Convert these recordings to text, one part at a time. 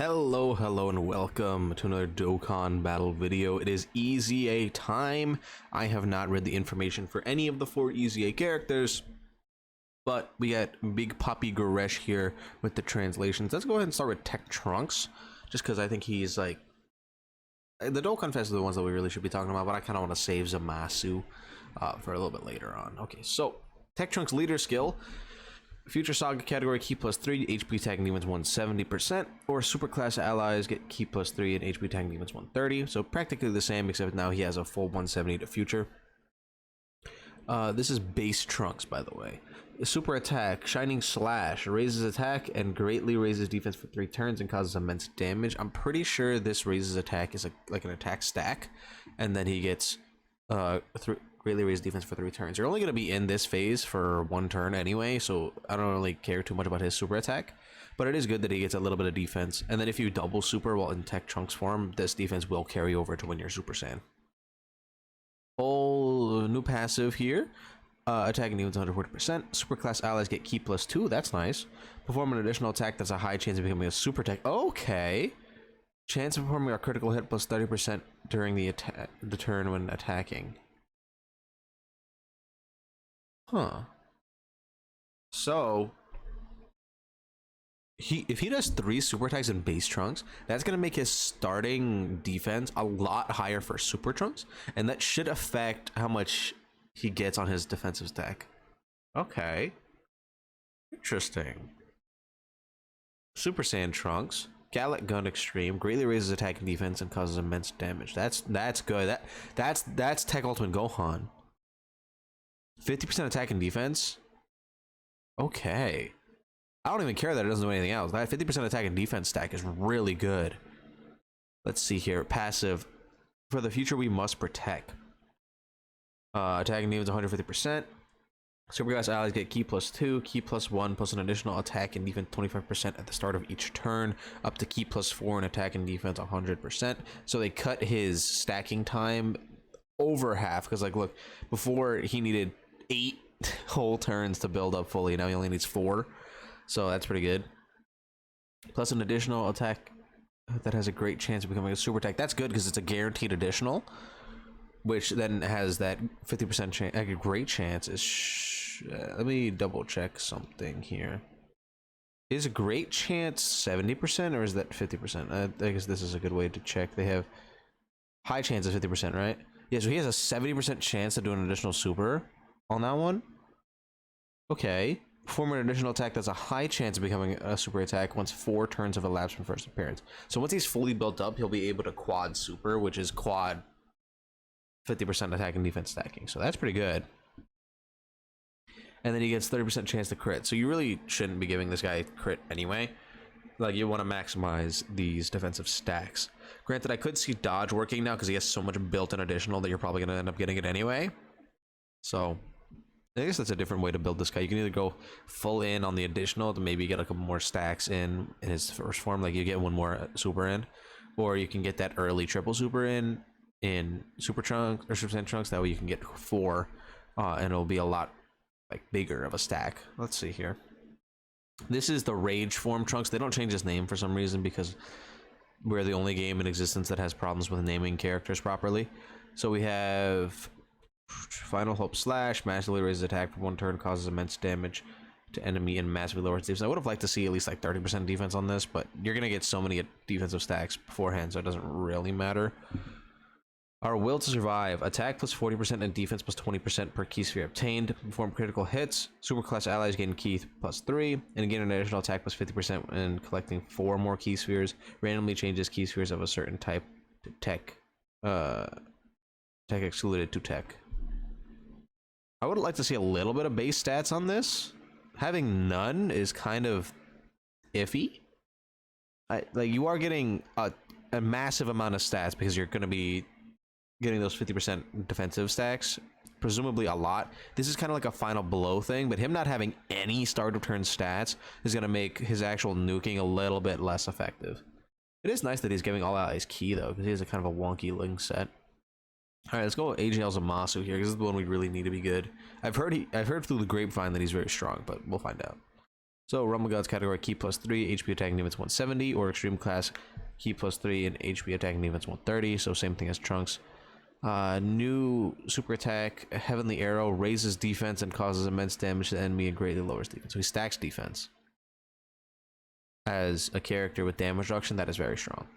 Hello, and welcome to another Dokkan battle video. It is EZA time. I have not read the information for any of the 4 EZA characters, but we got Big Papi Goresh here with the translations. Let's go ahead and start with Tech Trunks, just because I think he's like... The Dokkan Fest are the ones that we really should be talking about, but I kind of want to save Zamasu for a little bit later on. Okay, so Tech Trunks leader skill. Future Saga category, key +3, HP tagging demons 170%, or super class allies get key +3 and HP tagging demons 130. So practically the same, except now he has a full 170 to future. This is base Trunks, by the way. Super attack, Shining Slash, raises attack and greatly raises defense for 3 turns and causes immense damage. I'm pretty sure this raises attack is like an attack stack, and then he gets greatly raised defense for 3 turns. You're only going to be in this phase for 1 turn anyway, so I don't really care too much about his super attack, but it is good that he gets a little bit of defense. And then if you double super while in Tech Trunks form, this defense will carry over to when you're Super Saiyan. Whole new passive here. Attacking demons 140%. Super class allies get key +2. That's nice. Perform an additional attack that's a high chance of becoming a super attack. Okay. Chance of performing a critical hit +30% during the turn when attacking. Huh. So if he does 3 super attacks in base Trunks, that's gonna make his starting defense a lot higher for Super Trunks, and that should affect how much he gets on his defensive stack. Okay. Interesting. Super Saiyan Trunks. Gallic Gun Extreme greatly raises attack and defense and causes immense damage. That's good. That's Tech Ultimate Gohan. 50% attack and defense. Okay. I don't even care that it doesn't do anything else. That 50% attack and defense stack is really good. Let's see here. Passive. For the future, we must protect. Attacking demons 150%. Superclass allies get key +2, key +1, plus an additional attack and defense 25% at the start of each turn, up to key +4 and attack and defense 100%. So they cut his stacking time over half, because like look, before he needed 8 whole turns to build up fully, now he only needs 4, so that's pretty good. Plus an additional attack that has a great chance of becoming a super attack. That's good because it's a guaranteed additional, which then has that 50% chance, a great chance. Is let me double check something here. Is a great chance 70% or is that 50%? I guess this is a good way to check. They have high chance of 50%, right? Yeah, so he has a 70% chance of doing an additional super on that one. Okay. Perform an additional attack that's a high chance of becoming a super attack once 4 turns have elapsed from first appearance. So once he's fully built up, he'll be able to quad super, which is quad 50% attack and defense stacking. So that's pretty good. And then he gets 30% chance to crit. So you really shouldn't be giving this guy crit anyway. Like, you want to maximize these defensive stacks. Granted, I could see dodge working now because he has so much built-in additional that you're probably going to end up getting it anyway. So I guess that's a different way to build this guy. You can either go full in on the additional to maybe get a couple more stacks in his first form, like you get 1 more super in, or you can get that early triple super in Super Trunks or Super Saiyan Trunks. That way you can get 4, and it'll be a lot like bigger of a stack. Let's see here. This is the Rage form Trunks. They don't change his name for some reason because we're the only game in existence that has problems with naming characters properly. So we have Final Hope Slash, massively raises attack for 1 turn, causes immense damage to enemy and massively lowers defense. I would have liked to see at least like 30% defense on this, but you're gonna get so many defensive stacks beforehand, so it doesn't really matter. Our Will to Survive, attack +40% and defense +20% per key sphere obtained. Perform critical hits. Superclass allies gain key +3 and gain an additional attack +50% and collecting 4 more key spheres. Randomly changes key spheres of a certain type to tech. Tech excluded to tech. I would like to see a little bit of base stats on this. Having none is kind of iffy. Like, you are getting a massive amount of stats because you're going to be getting those 50% defensive stacks, presumably a lot. This is kind of like a final blow thing, but him not having any start of turn stats is going to make his actual nuking a little bit less effective. It is nice that he's giving all allies key though, because he has a kind of a wonky link set. All right, let's go with AGL ZAMASU here, because this is the one we really need to be good. I've heard through the grapevine that he's very strong, but we'll find out. So Rumble Gods category key +3, HP attacking defense 170, or extreme class key +3 and HP attacking defense 130. So same thing as Trunks. New super attack, Heavenly Arrow, raises defense and causes immense damage to the enemy and greatly lowers defense. So he stacks defense. As a character with damage reduction, that is very strong.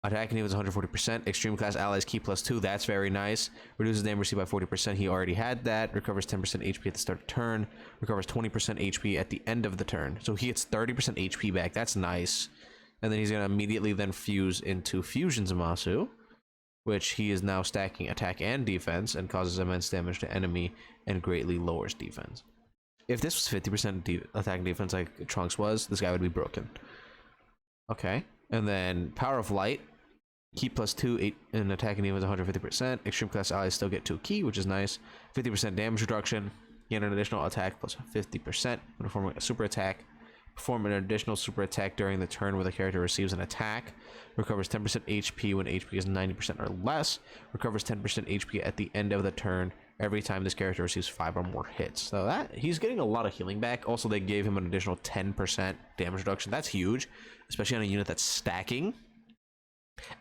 Attacking defense 140%. Extreme class allies key +2. That's very nice. Reduces damage received by 40%. He already had that. Recovers 10% HP at the start of turn. Recovers 20% HP at the end of the turn. So he gets 30% HP back. That's nice. And then he's going to immediately then fuse into Fusion Zamasu, which he is now stacking attack and defense and causes immense damage to enemy and greatly lowers defense. If this was 50% attack and defense like Trunks was, this guy would be broken. Okay. And then Power of Light, key +2, 8 in attacking defense 150%. Extreme class allies still get 2 key, which is nice. 50% damage reduction. Gain an additional attack plus 50% when performing a super attack. Perform an additional super attack during the turn where the character receives an attack. Recovers 10% HP when HP is 90% or less. Recovers 10% HP at the end of the turn every time this character receives 5 or more hits. So that he's getting a lot of healing back. Also, they gave him an additional 10% damage reduction. That's huge, especially on a unit that's stacking.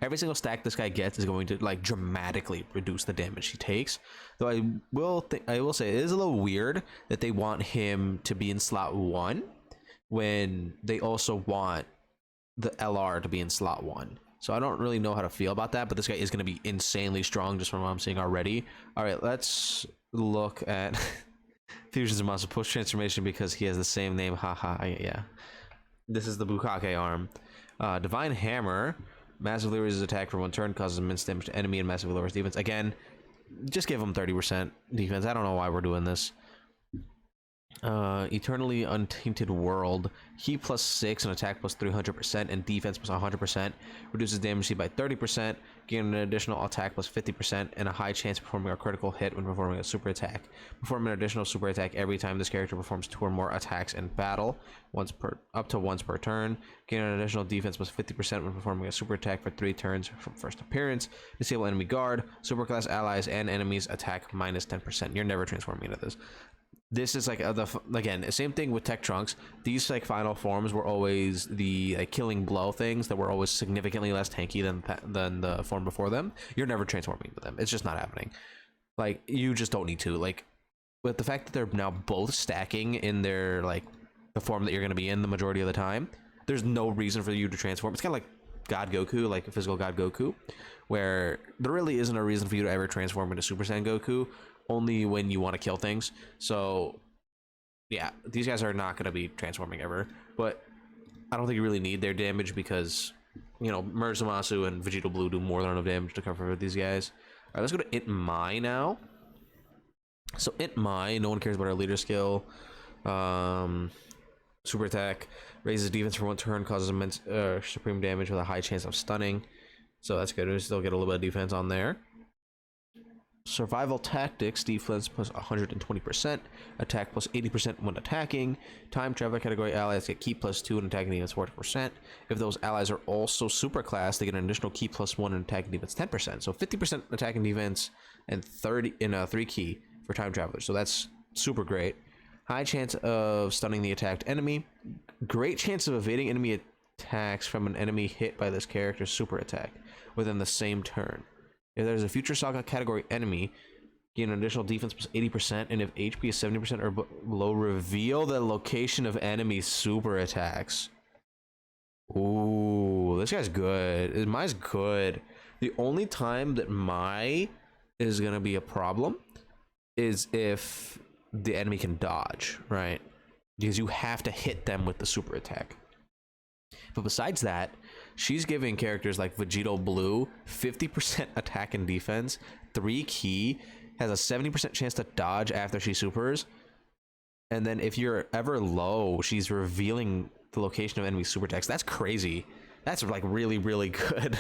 Every single stack this guy gets is going to like dramatically reduce the damage he takes. Though I will say it is a little weird that they want him to be in slot 1 when they also want the LR to be in slot 1. So I don't really know how to feel about that, but this guy is going to be insanely strong just from what I'm seeing already. All right, let's look at Fusion Zamasu post transformation because he has the same name. Haha, yeah. This is the Bukake arm. Divine Hammer, massively raises attack for 1 turn, causes immense damage to enemy and massively lowers defense. Again, just give him 30% defense. I don't know why we're doing this. Eternally Untainted World, key +6 and attack +300% and defense +100%, reduces damage received by 30%, gain an additional attack +50% and a high chance of performing a critical hit when performing a super attack. Perform an additional super attack every time this character performs 2 or more attacks in battle, up to once per turn. Gain an additional defense +50% when performing a super attack for 3 turns from first appearance. Disable enemy guard, superclass allies and enemies attack -10%. You're never transforming into this. This is like again, same thing with Tech Trunks. These like final forms were always the like killing blow things that were always significantly less tanky than the form before them. You're never transforming into them. It's just not happening. Like you just don't need to. Like with the fact that they're now both stacking in their like the form that you're going to be in the majority of the time, there's no reason for you to transform. It's kind of like God Goku, like a physical God Goku, where there really isn't a reason for you to ever transform into Super Saiyan Goku. Only when you want to kill things. So yeah, these guys are not going to be transforming ever, but I don't think you really need their damage because, you know, Merge Zamasu and Vegeta Blue do more than enough damage to cover these guys. All right, let's go to Int Mai now. So Int Mai, no one cares about our leader skill. Super attack, raises defense for 1 turn, causes immense supreme damage with a high chance of stunning. So that's good. We still get a little bit of defense on there. Survival Tactics, defense +120%, attack +80% when attacking. Time travel category allies get key +2 and attacking defense 40%. If those allies are also superclass, they get an additional key +1 and attacking defense 10%. So 50% attacking defense and 3 key for time travelers. So that's super great. High chance of stunning the attacked enemy. Great chance of evading enemy attacks from an enemy hit by this character's super attack within the same turn. If there's a Future Saga category enemy, gain an additional defense +80%, and if HP is 70% or below, reveal the location of enemy super attacks. Ooh, this guy's good. Mai's good. The only time that Mai is gonna be a problem is if the enemy can dodge, right? Because you have to hit them with the super attack. But besides that, she's giving characters like Vegeta Blue 50% attack and defense, 3 key, has a 70% chance to dodge after she supers, and then if you're ever low, she's revealing the location of enemy super attacks. That's crazy. That's like really, really good.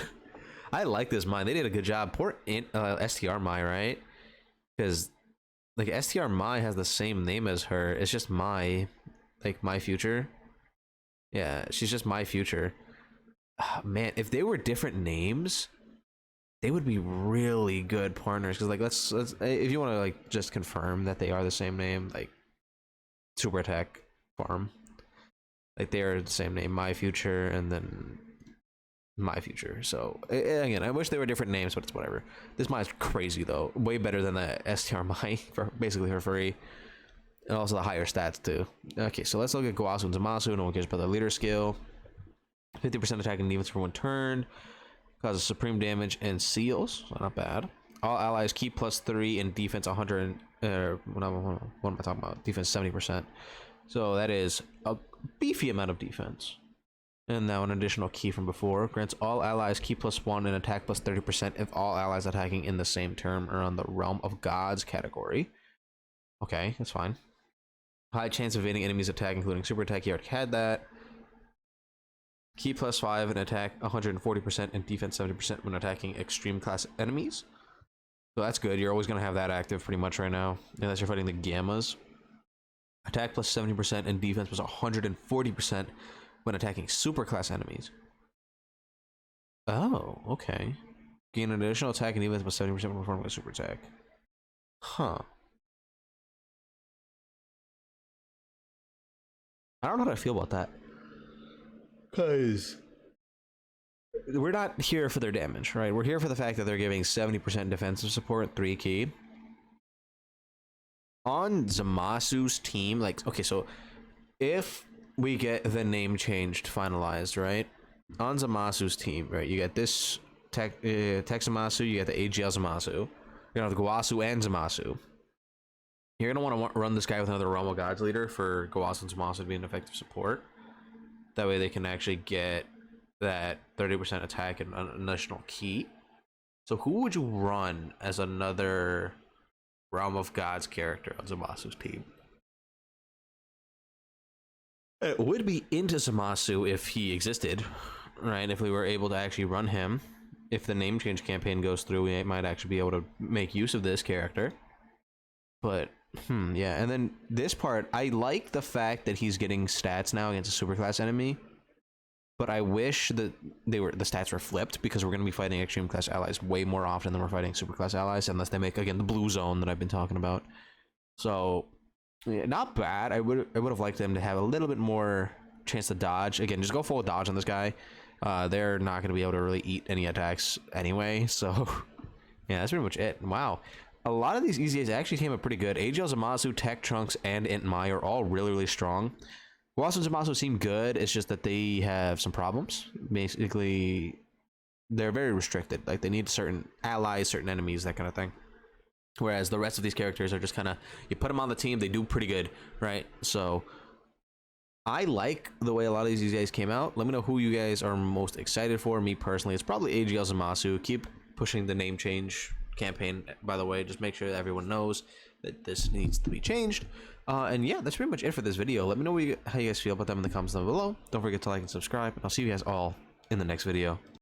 I like this Mai. They did a good job. Poor STR Mai, right? Because like STR Mai has the same name as her. It's just Mai, like My Future. Yeah, she's just My Future. Oh, man, if they were different names, they would be really good partners. Because like, let's if you want to like just confirm that they are the same name, like super attack farm. Like they're the same name, My Future, and then My Future. So again, I wish they were different names, but it's whatever. This Mai's crazy though, way better than the STR Mai for basically for free, and also the higher stats too. Okay, so let's look at Gowasu and Zamasu. No one cares about the leader skill. 50% attack and defense for 1 turn, causes supreme damage and seals. So not bad. All allies keep +3 in defense 100. What am I talking about? Defense 70%. So that is a beefy amount of defense. And now an additional key from before. Grants all allies key +1 and attack +30% if all allies attacking in the same turn are on the Realm of Gods category. Okay, that's fine. High chance of evading enemies attack, including super attack. You already had that. Key +5 and attack 140% and defense 70% when attacking extreme class enemies. So that's good. You're always going to have that active pretty much right now, unless you're fighting the Gammas. Attack +70% and defense was 140% when attacking super class enemies. Oh, okay. Gain an additional attack and defense +70% when performing a super attack. Huh. I don't know how to feel about that. Because we're not here for their damage, right? We're here for the fact that they're giving 70% defensive support, 3 key. On Zamasu's team, like, okay, so if we get the name changed finalized, right? On Zamasu's team, right? You get this Tech Zamasu, you get the AGL Zamasu. You're gonna have the Gowasu and Zamasu. You're gonna want to run this guy with another Realm of Gods leader for Gowasu and Zamasu to be an effective support. That way they can actually get that 30% attack and an additional key. So who would you run as another Realm of Gods character on Zamasu's team? It would be into Zamasu if he existed, right? If we were able to actually run him. If the name change campaign goes through, we might actually be able to make use of this character. But yeah, and then this part, I like the fact that he's getting stats now against a superclass enemy, but I wish that the stats were flipped, because we're going to be fighting extreme class allies way more often than we're fighting superclass allies, unless they make, again, the blue zone that I've been talking about. So yeah, not bad. I would have liked them to have a little bit more chance to dodge. Again, just go full dodge on this guy. They're not going to be able to really eat any attacks anyway. So yeah, that's pretty much it. Wow. A lot of these EZAs actually came up pretty good. AGL Zamasu, Tech, Trunks, and Int Mai are all really, really strong. Gowasu and Zamasu seem good. It's just that they have some problems. Basically, they're very restricted. Like, they need certain allies, certain enemies, that kind of thing. Whereas the rest of these characters are just kind of, you put them on the team, they do pretty good, right? So I like the way a lot of these EZAs came out. Let me know who you guys are most excited for. Me personally, it's probably AGL Zamasu. Keep pushing the name change campaign, by the way. Just make sure that everyone knows that this needs to be changed. And yeah, that's pretty much it for this video. Let me know how you guys feel about them in the comments down below. Don't forget to like and subscribe, and I'll see you guys all in the next video.